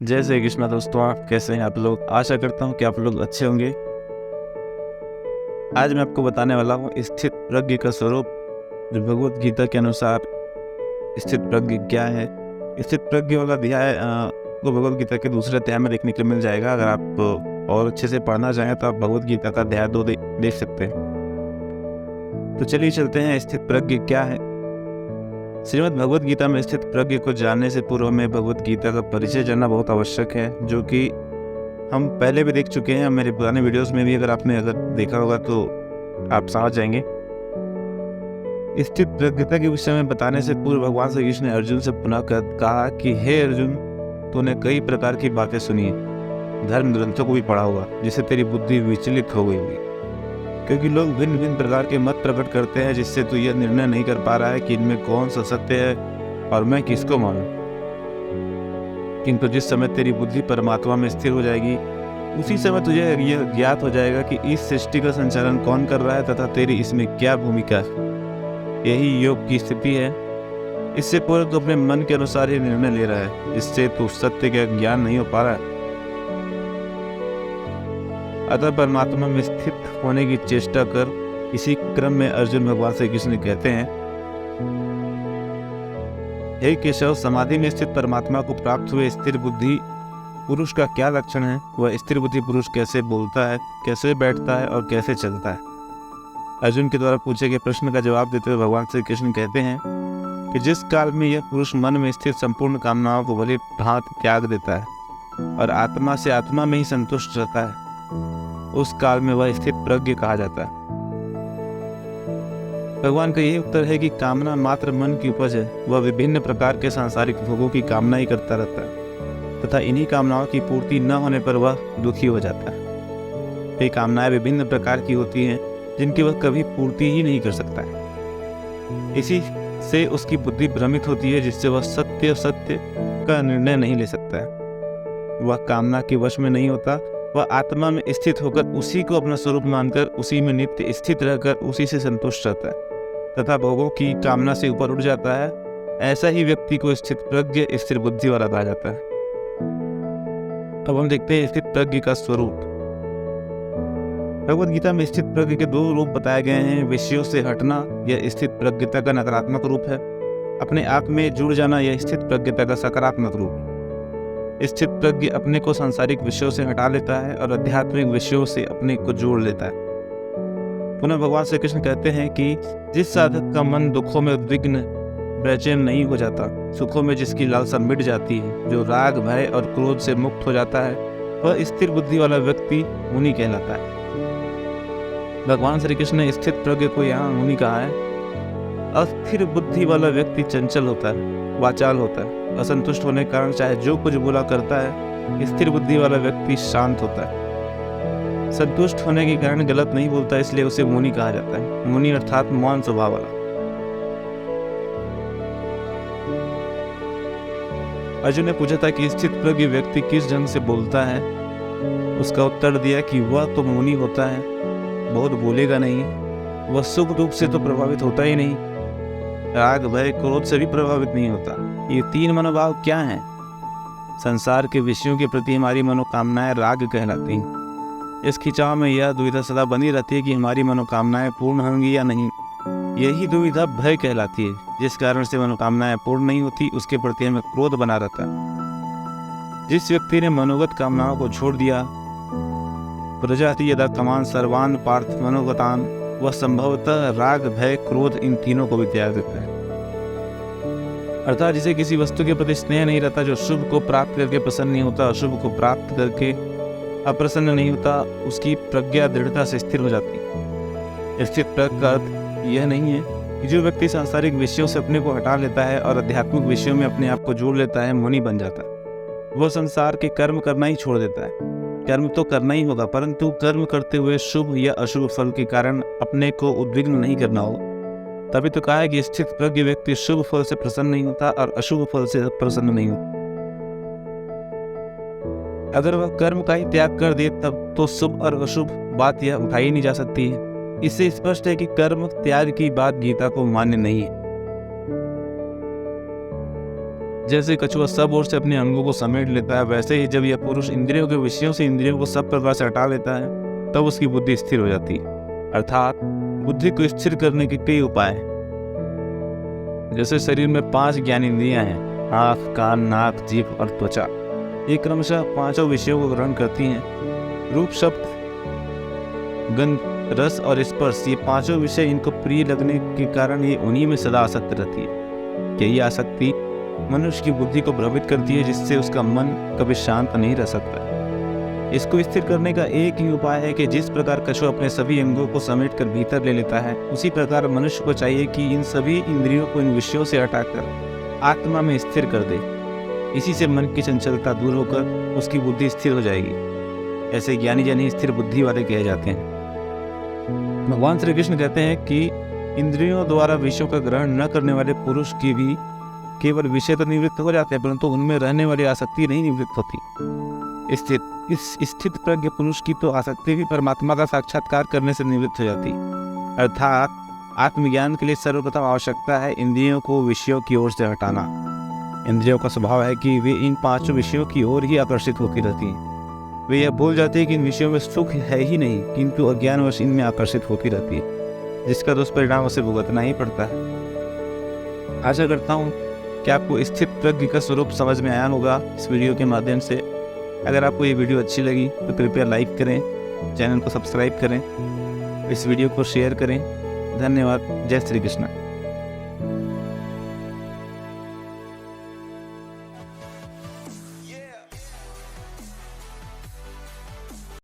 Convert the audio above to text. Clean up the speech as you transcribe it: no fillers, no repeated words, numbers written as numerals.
जय श्री कृष्णा दोस्तों, आप कैसे हैं आप लोग। आशा करता हूं कि आप लोग अच्छे होंगे। आज मैं आपको बताने वाला हूं स्थित प्रज्ञ का स्वरूप। जो भगवत गीता के अनुसार स्थित प्रज्ञ क्या है। स्थित प्रज्ञ वाला अध्याय को भगवत गीता के दूसरे अध्याय में देखने के लिए मिल जाएगा। अगर आप और अच्छे से पढ़ना चाहें तो आप भगवत गीता का अध्याय 2 देख सकते हैं। तो चलिए चलते हैं, स्थित प्रज्ञ क्या है। श्रीमद् भगवत गीता में स्थित प्रज्ञ को जानने से पूर्व में भगवत गीता का परिचय जानना बहुत आवश्यक है, जो कि हम पहले भी देख चुके हैं। मेरे पुराने वीडियोस में भी अगर देखा होगा तो आप समझ जाएंगे। स्थित प्रज्ञता के विषय में बताने से पूर्व भगवान श्री कृष्ण ने अर्जुन से पुनः कहा कि हे अर्जुन, तूने कई प्रकार की बातें सुनी, धर्म ग्रंथों को भी पढ़ा होगा, जिससे तेरी बुद्धि विचलित हो गई होगी। क्योंकि लोग भिन्न भिन्न प्रकार के मत प्रकट करते हैं, जिससे तू यह निर्णय नहीं कर पा रहा है कि इनमें कौन सा सत्य है और मैं किसको मानूं। किंतु जिस समय तेरी बुद्धि परमात्मा में स्थिर हो जाएगी, उसी समय तुझे यह ज्ञात हो जाएगा कि इस सृष्टि का संचालन कौन कर रहा है तथा तेरी इसमें क्या भूमिका है। यही योग की स्थिति है। इससे पूर्व तो अपने मन के अनुसार ही निर्णय ले रहा है, जिससे तू सत्य का ज्ञान नहीं हो पा रहा है। अतः परमात्मा में स्थित होने की चेष्टा कर। इसी क्रम में अर्जुन भगवान श्री कृष्ण कहते हैं, हे केशव, समाधि में स्थित परमात्मा को प्राप्त हुए स्थिर बुद्धि पुरुष का क्या लक्षण है। वह स्थिर बुद्धि पुरुष कैसे बोलता है, कैसे बैठता है और कैसे चलता है। अर्जुन के द्वारा पूछे गए प्रश्न का जवाब देते हुए भगवान श्री कृष्ण कहते हैं कि जिस काल में यह पुरुष मन में स्थित संपूर्ण कामनाओं को भली भांति त्याग देता है और आत्मा से आत्मा में ही संतुष्ट रहता है, उस काल में वह स्थित प्रज्ञ कहा जाता है। भगवान का यही उत्तर है कि कामना मात्र मन की उपज है। वह विभिन्न प्रकार के सांसारिक भोगों की कामना ही करता रहता है तथा इन्हीं कामनाओं की पूर्ति न होने पर वह दुखी हो जाता है। ये कामनाएं विभिन्न प्रकार की होती हैं, जिनकी वह कभी पूर्ति ही नहीं कर सकता है। इसी से उसकी बुद्धि भ्रमित होती है, जिससे वह सत्य का निर्णय नहीं ले सकता है। वह कामना के वश में नहीं होता। वह आत्मा में स्थित होकर उसी को अपना स्वरूप मानकर उसी में नित्य स्थित रहकर उसी से संतुष्ट रहता है तथा भोगों की कामना से ऊपर उठ जाता है। ऐसा ही व्यक्ति को स्थित प्रज्ञ स्थिर बुद्धि वाला कहा जाता है। अब हम देखते हैं स्थित प्रज्ञ का स्वरूप। भगवद गीता में स्थित प्रज्ञ के 2 रूप बताए गए हैं। विषयों से हटना यह स्थित प्रज्ञता का नकारात्मक रूप है। अपने आप में जुड़ जाना यह स्थित प्रज्ञता का सकारात्मक रूप है। स्थित प्रज्ञ अपने को सांसारिक विषयों से हटा लेता है और आध्यात्मिक विषयों से अपने को जोड़ लेता है। पुनः भगवान श्री कृष्ण कहते हैं कि जिस साधक का मन दुखों में उद्विग्न बेचैन नहीं हो जाता, सुखों में जिसकी लालसा मिट जाती है, जो राग भय और क्रोध से मुक्त हो जाता है, वह स्थिर बुद्धि वाला व्यक्ति मुनि कहलाता है। भगवान श्री कृष्ण ने स्थित प्रज्ञ को यहाँ मुनि कहा है। अस्थिर बुद्धि वाला व्यक्ति चंचल होता है, वाचाल होता है, असंतुष्ट होने के कारण चाहे जो कुछ बुरा करता है। स्थिर बुद्धि वाला व्यक्ति शांत होता है, संतुष्ट होने के कारण गलत नहीं बोलता, इसलिए उसे मुनि कहा जाता है। मुनि अर्थात मौन स्वभाव वाला। अर्जुन ने पूछा था कि स्थित प्रज्ञ व्यक्ति किस ढंग से बोलता है। उसका उत्तर दिया कि वह तो मुनि होता है, बहुत बोलेगा नहीं, वह सुख दुख से तो प्रभावित होता ही नहीं, राग भय क्रोध से भी प्रभावित नहीं होता। ये 3 मनोभाव क्या हैं? संसार के विषयों के प्रति हमारी मनोकामनाएं राग कहलाती हैं। इस खिंचाव में यह दुविधा सदा बनी रहती है कि हमारी मनोकामनाएं पूर्ण होंगी या नहीं। यही दुविधा भय कहलाती है। जिस कारण से मनोकामनाएं पूर्ण नहीं होती, उसके प्रति हमें क्रोध बना रहता है। जिस व्यक्ति ने मनोगत कामनाओं को छोड़ दिया, प्रजाति यदा कमान सर्वान पार्थ मनोगतान, वह संभवतः राग भय क्रोध इन तीनों को भी त्याग देता है। अर्थात जिसे किसी वस्तु के प्रति स्नेह नहीं रहता, जो शुभ को प्राप्त करके प्रसन्न नहीं होता, अशुभ को प्राप्त करके अप्रसन्न नहीं होता, उसकी प्रज्ञा दृढ़ता से स्थिर हो जाती है। स्थित प्रज्ञ का अर्थ यह नहीं है कि जो व्यक्ति सांसारिक विषयों से अपने को हटा लेता है और आध्यात्मिक विषयों में अपने आप को जोड़ लेता है, मुनि बन जाता है। वह संसार के कर्म करना ही छोड़ देता है। कर्म तो करना ही होगा, परंतु कर्म करते हुए शुभ या अशुभ फल के कारण अपने को उद्विग्न नहीं करना होगा। तभी तो कहा है कि स्थित प्रज्ञ व्यक्ति शुभ फल से प्रसन्न नहीं होता और अशुभ फल से प्रसन्न नहीं होता। अगर वह कर्म का ही त्याग कर दे, तब तो शुभ और अशुभ बात यह उठाई नहीं जा सकती है। इससे स्पष्ट है कि कर्म त्याग की बात गीता को मान्य नहीं है। जैसे कछुआ सब ओर से अपने अंगों को समेट लेता है, वैसे ही जब यह पुरुष इंद्रियों के विषयों से इंद्रियों को सब प्रकार से हटा लेता है तब उसकी बुद्धि स्थिर हो जाती है। अर्थात बुद्धि को स्थिर करने के कई उपाय हैं। जैसे शरीर में 5 ज्ञानेंद्रियां हैं, आँख, कान, नाक, जीभ और त्वचा। ये क्रमशः 5 विषयों को ग्रहण करती हैं। रूप, शब्द, गंध, रस और स्पर्श, ये 5 विषय इनको प्रिय लगने के कारण ये उन्हीं में सदा आसक्त रहती है। यही आसक्ति मनुष्य की बुद्धि को भ्रमित करती है, जिससे उसका मन कभी शांत नहीं रह सकता। इसको स्थिर करने का एक ही उपाय है कि जिस प्रकार कछुआ अपने सभी अंगों को समेट कर भीतर ले लेता है, उसी प्रकार मनुष्य को चाहिए कि इन सभी इंद्रियों को इन विषयों से हटाकर आत्मा में स्थिर कर दे। इसी से मन की चंचलता दूर होकर उसकी बुद्धि स्थिर हो जाएगी। ऐसे ज्ञानी जन ही स्थिर बुद्धि वाले कहे जाते हैं। भगवान श्री कृष्ण कहते हैं कि इंद्रियों द्वारा विषयों का ग्रहण न करने वाले पुरुष की भी केवल विषय तो निवृत्त हो जाते हैं, परंतु उनमें रहने वाली आसक्ति नहीं निवृत्त होती। इस स्थित प्रज्ञ पुरुष की तो आसक्ति भी परमात्मा का साक्षात्कार करने से निवृत्त हो जाती। अर्थात आत्मज्ञान के लिए सर्वप्रथम आवश्यकता है इंद्रियों को विषयों की ओर से हटाना। इंद्रियों का स्वभाव है कि वे इन 5 विषयों की ओर ही आकर्षित होती रहती हैं। वे यह भूल जाते हैं कि इन विषयों में सुख है ही नहीं, किंतु अज्ञानवश इनमें आकर्षित होती रहती है, जिसका दुष्परिणाम उसे भुगतना ही पड़ता है। आशा करता हूँ कि आपको स्थित प्रज्ञ का स्वरूप समझ में आया होगा इस वीडियो के माध्यम से। अगर आपको ये वीडियो अच्छी लगी तो कृपया लाइक करें, चैनल को सब्सक्राइब करें, इस वीडियो को शेयर करें। धन्यवाद। जय श्री कृष्ण।